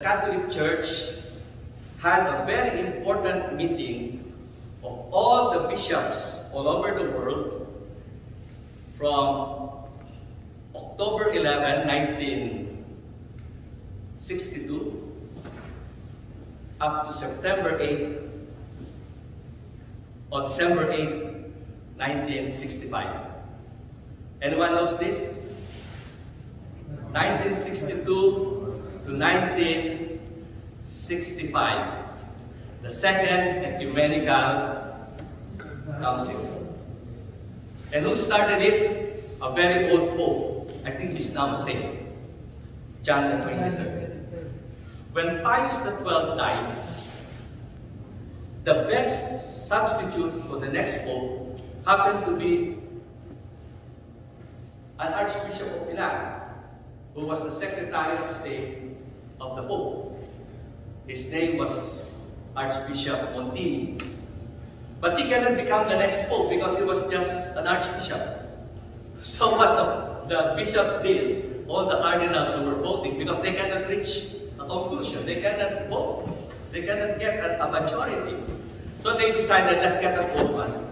Catholic Church had a very important meeting of all the bishops all over the world from October 11, 1962 up to September 8 or December 8, 1965. Anyone knows this? 1962 to 1965, the Second Ecumenical Council. And who started it? A very old Pope. I think he's now saint, John the 23rd. When Pius XII died, the best substitute for the next Pope happened to be an Archbishop of Milan, who was the Secretary of State of the Pope. His name was Archbishop Montini. But he cannot become the next Pope because he was just an Archbishop. So what the bishops did, all the cardinals who were voting, because they cannot reach a conclusion, they cannot vote, they cannot get a majority. So they decided, let's get a Pope one.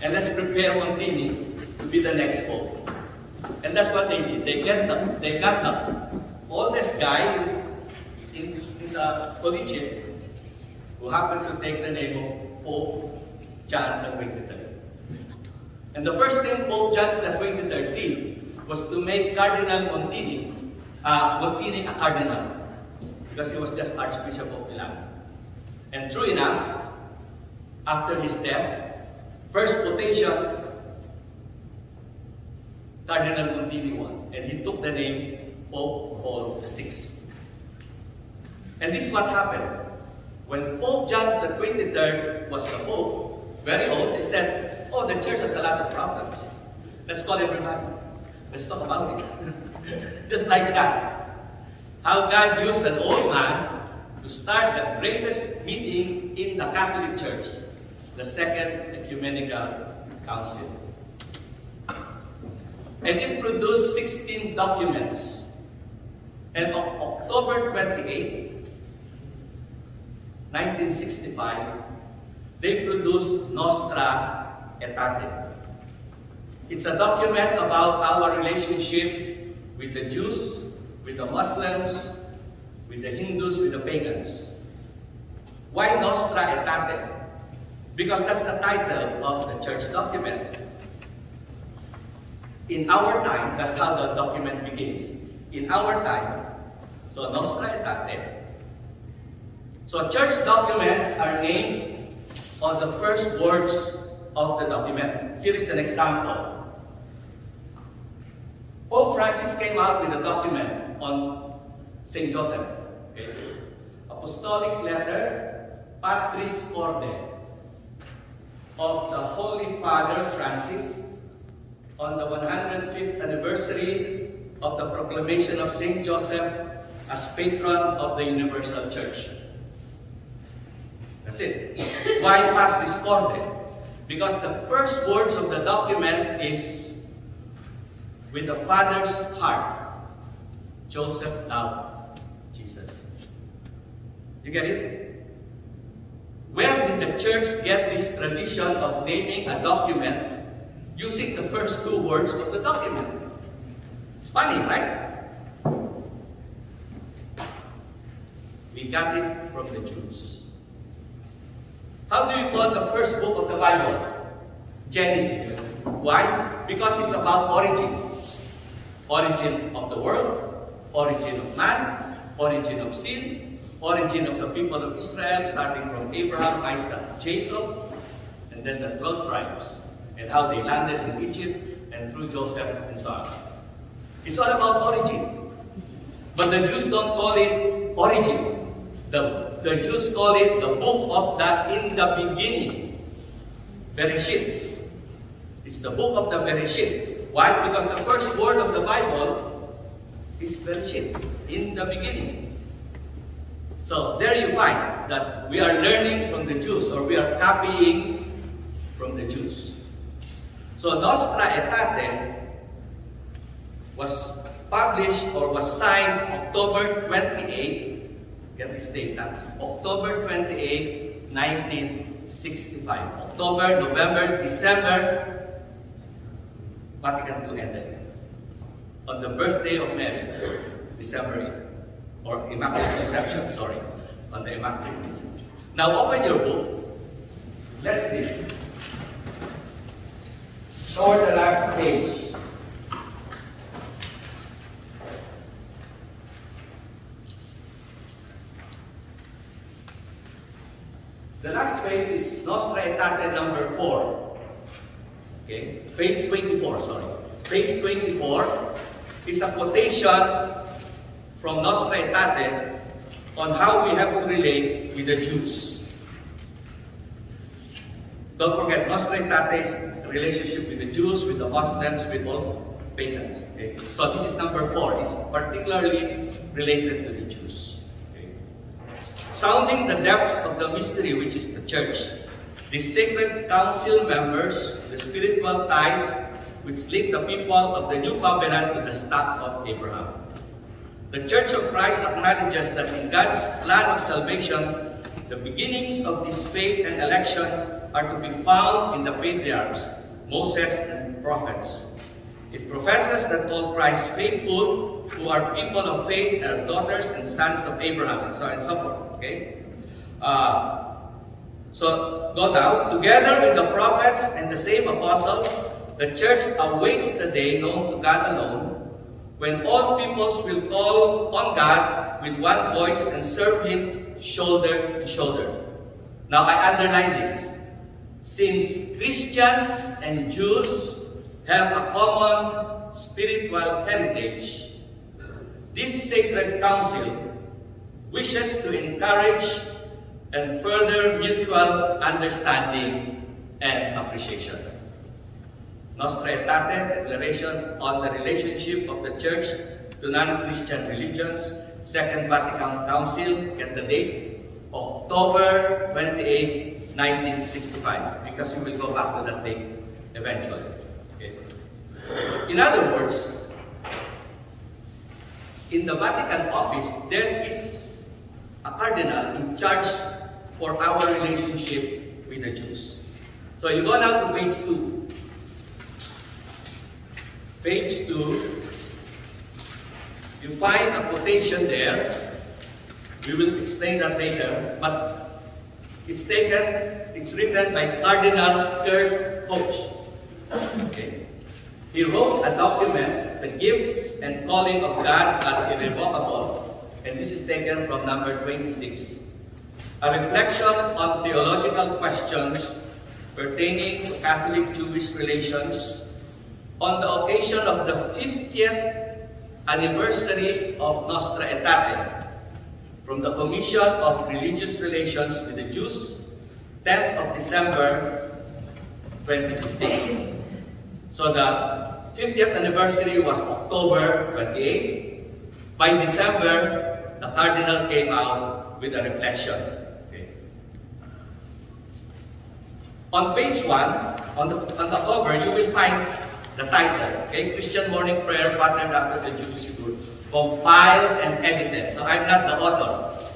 And let's prepare Montini to be the next Pope. And that's what they did. They got the oldest guy in the collegiate who happened to take the name of Pope John the 23rd. And the first thing Pope John the 23rd did was to make Cardinal Montini a cardinal, because he was just Archbishop of Milan. And true enough, after his death, first quotation, Cardinal Montini won, and he took the name Pope Paul VI. And this is what happened. When Pope John the 23rd was the Pope, very old, they said, oh, the church has a lot of problems. Let's call everybody. Let's talk about it. Just like that. How God used an old man to start the greatest meeting in the Catholic Church, the Second Ecumenical Council. And it produced 16 documents. And on October 28, 1965, they produced Nostra Aetate. It's a document about our relationship with the Jews, with the Muslims, with the Hindus, with the pagans. Why Nostra Aetate? Because that's the title of the church document. In our time, that's how the document begins. In our time, so Nostra Aetate. So church documents are named on the first words of the document. Here is an example. Pope Francis came out with a document on St. Joseph. Okay. Apostolic letter, Patris Corde, of the Holy Father Francis, on the 105th anniversary of the proclamation of St. Joseph as patron of the Universal Church. That's it. Why Patris Corde? Because the first words of the document is, with the Father's heart, Joseph loved Jesus. You get it? Where did the church get this tradition of naming a document using the first two words of the document? It's funny, right? We got it from the Jews. How do you call the first book of the Bible? Genesis. Why? Because it's about origin. Origin of the world, origin of man, origin of sin, origin of the people of Israel, starting from Abraham, Isaac, Jacob, and then the 12 tribes, and how they landed in Egypt, and through Joseph, and so on. It's all about origin. But the Jews don't call it origin. The Jews call it the book of the in the beginning. Bereshit. It's the book of the Bereshit. Why? Because the first word of the Bible is Bereshit, in the beginning. So there you find that we are learning from the Jews, or we are copying from the Jews. So Nostra Aetate was published or was signed October 28, get this data, October 28, 1965. October, November, December, Vatican II ended. On the birthday of Mary, December 8, or Immaculate Conception, sorry, on the Immaculate Conception. Now open your book. Let's read. Toward the last page. The last page is Nostra Aetate number 4. Okay, page 24, sorry. Page 24 is a quotation from Nostra Aetate on how we have to relate with the Jews. Don't forget, Nostra Aetate is the relationship with the Jews, with the Muslims, with all pagans. Okay? So this is number 4. It's particularly related to the Jews. Okay? Sounding the depths of the mystery which is the Church, the sacred council members, the spiritual ties which link the people of the new covenant to the stock of Abraham. The Church of Christ acknowledges that in God's plan of salvation, the beginnings of this faith and election are to be found in the patriarchs, Moses and prophets. It professes that all Christ's faithful, who are people of faith, are daughters and sons of Abraham, and so on and so forth. Okay? So go down. Together with the prophets and the same apostles, the Church awaits the day known to God alone, when all peoples will call on God with one voice and serve Him shoulder to shoulder. Now I underline this. Since Christians and Jews have a common spiritual heritage, this sacred council wishes to encourage and further mutual understanding and appreciation. Nostra Aetate, Declaration on the Relationship of the Church to Non-Christian Religions, Second Vatican Council, get the date, October 28, 1965, because we will go back to that date eventually. Okay. In other words, in the Vatican office, there is a cardinal in charge for our relationship with the Jews. So you go now to page 2. Page 2, you find a quotation there. We will explain that later, but it's written by Cardinal Kurt Koch. Okay. He wrote a document, The Gifts and Calling of God as Irrevocable, and this is taken from number 26. A reflection on theological questions pertaining to Catholic-Jewish relations on the occasion of the 50th anniversary of Nostra Aetate, from the Commission of Religious Relations with the Jews, 10th of December 2015. So the 50th anniversary was October 28. By December, the Cardinal came out with a reflection. Okay. On page 1, on the cover, you will find the title, okay? Christian Morning Prayer patterned after the Jewish rule, compiled and edited. So I'm not the author.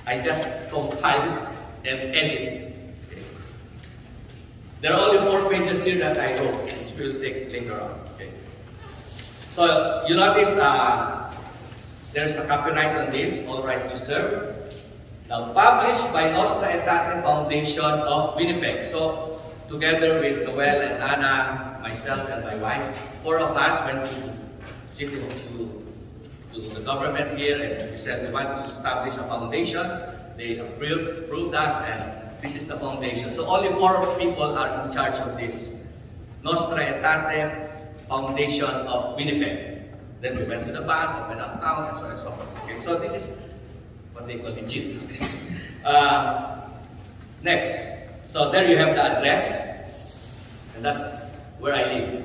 I just compile and edit. Okay. There are only 4 pages here that I wrote, which we'll take later on. Okay. So you notice there's a copyright on this, all rights reserved. Now published by Nostra Aetate Foundation of Winnipeg. So together with Noel and Anna, myself and my wife, 4 of us went to the government here, and we said we want to establish a foundation. They approved us, and this is the foundation. So only 4 people are in charge of this. Nostra Aetate Foundation of Winnipeg. Then we went to the bank, opened an account, and so on and so forth. Okay, so this is what they call legit. Next. So there you have the address, and that's where I live.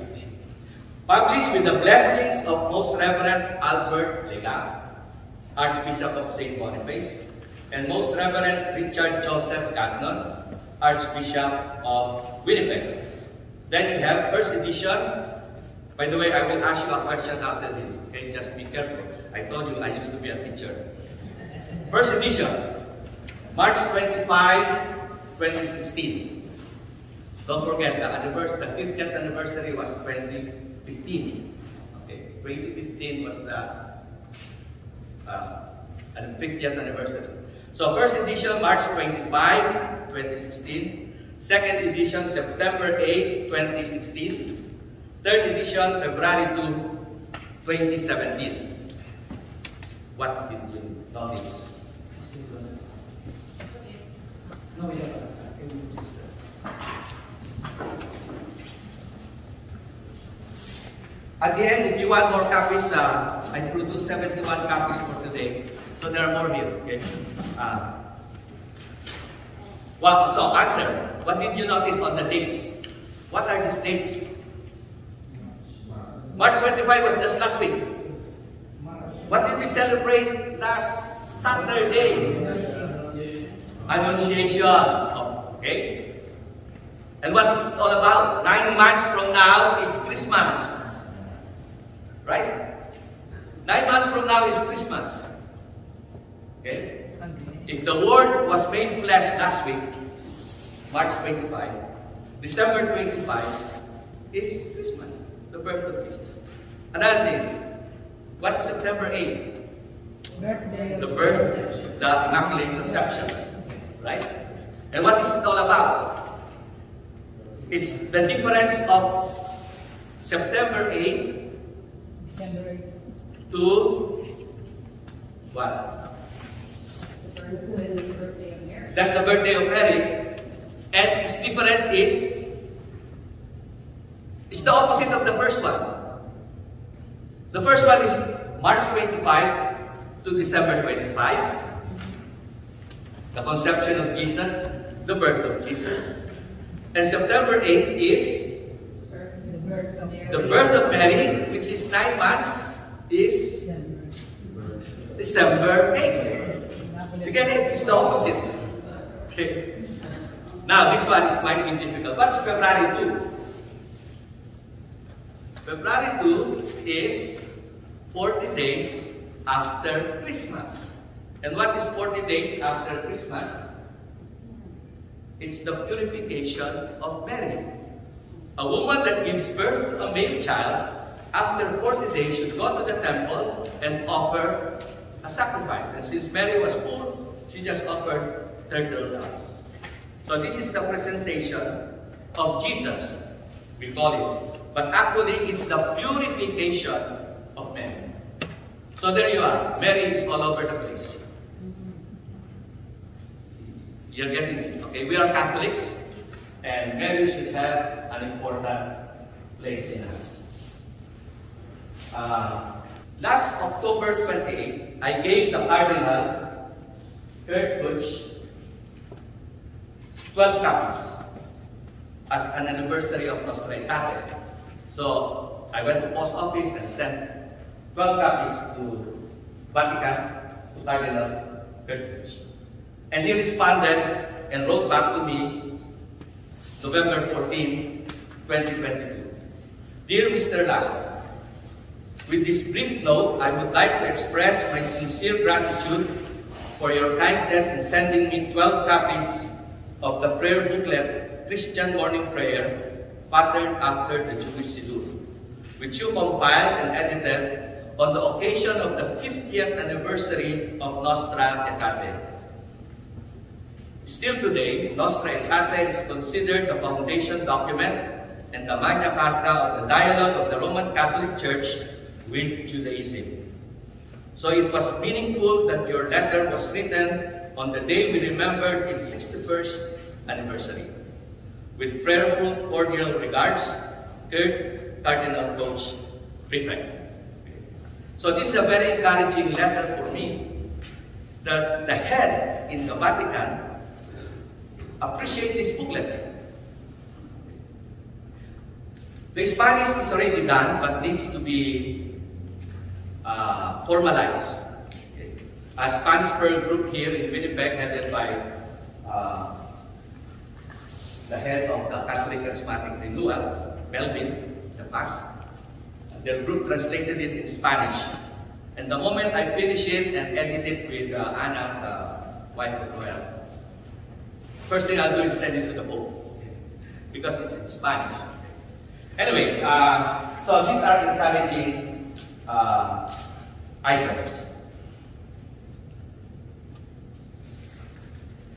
Published with the blessings of Most Reverend Albert Lega, Archbishop of St. Boniface, and Most Reverend Richard Joseph Gagnon, Archbishop of Winnipeg. Then you have first edition By the way, I will ask you a question after this. Okay, just be careful. I told you I used to be a teacher. First edition, March 25, 2016. Don't forget, the 50th anniversary was 2015. Okay, 2015 was the 50th anniversary. So first edition, March 25, 2016. Second edition, September 8, 2016. Third edition, February 2, 2017. What did you notice? No, yeah. At the end, if you want more copies, I produced 71 copies for today. So there are more here, okay? Well, so answer. What did you notice on the dates? What are these dates? March 25 was just last week. What did we celebrate last Saturday? Annunciation. Oh, okay. And what is it all about? 9 months from now is Christmas. Right? 9 months from now is Christmas. Okay? If the Word was made flesh last week, March 25, December 25 is Christmas, the birth of Jesus. Another thing, what is September 8? Birthday. The birth, the Immaculate Conception. Right? And what is it all about? It's the difference of September 8 December 8. to what? The birthday of Mary. That's the birthday of Mary. And its difference is, it's the opposite of the first one. The first one is March 25 to December 25. The conception of Jesus, the birth of Jesus. And September 8 is the birth of Mary, which is 9 months, is December 8. You get it? It's the opposite. Okay. Now, this one is might be difficult. What's February 2? February 2 is 40 days after Christmas. And what is 40 days after Christmas? It's the purification of Mary. A woman that gives birth to a male child, after 40 days should go to the temple and offer a sacrifice. And since Mary was poor, she just offered turtle doves. So this is the presentation of Jesus, we call it. But actually, it's the purification of Mary. So there you are. Mary is all over the place. You're getting it. Okay, we are Catholics, and Mary should have an important place in us. Last October 28, I gave the Cardinal Kurt Butch 12 copies as an anniversary of Nostra Aetate. So I went to post office and sent 12 copies to Vatican, to Cardinal Kurt Butch. And he responded and wrote back to me November 14, 2022. Dear Mr. Lasso, with this brief note, I would like to express my sincere gratitude for your kindness in sending me 12 copies of the prayer booklet, Christian Morning Prayer, patterned after the Jewish Siddur, which you compiled and edited on the occasion of the 50th anniversary of Nostra Aetate. Still today, Nostra Aetate is considered the foundation document and the Magna Carta of the dialogue of the Roman Catholic Church with Judaism. So it was meaningful that your letter was written on the day we remembered its 61st anniversary. With prayerful, cordial regards, Kurt, Cardinal Coach, Prefect. So this is a very encouraging letter for me that the head in the Vatican appreciate this booklet. The Spanish is already done, but needs to be formalized. A Spanish prayer group here in Winnipeg, headed by the head of the Catholic Charismatic Renewal, Melvin, the past, Their group translated it in Spanish. And the moment I finish it and edit it with Anna, the wife of Noel, first thing I'll do is send it to the Pope. Because it's in Spanish. Anyways, so these are encouraging items.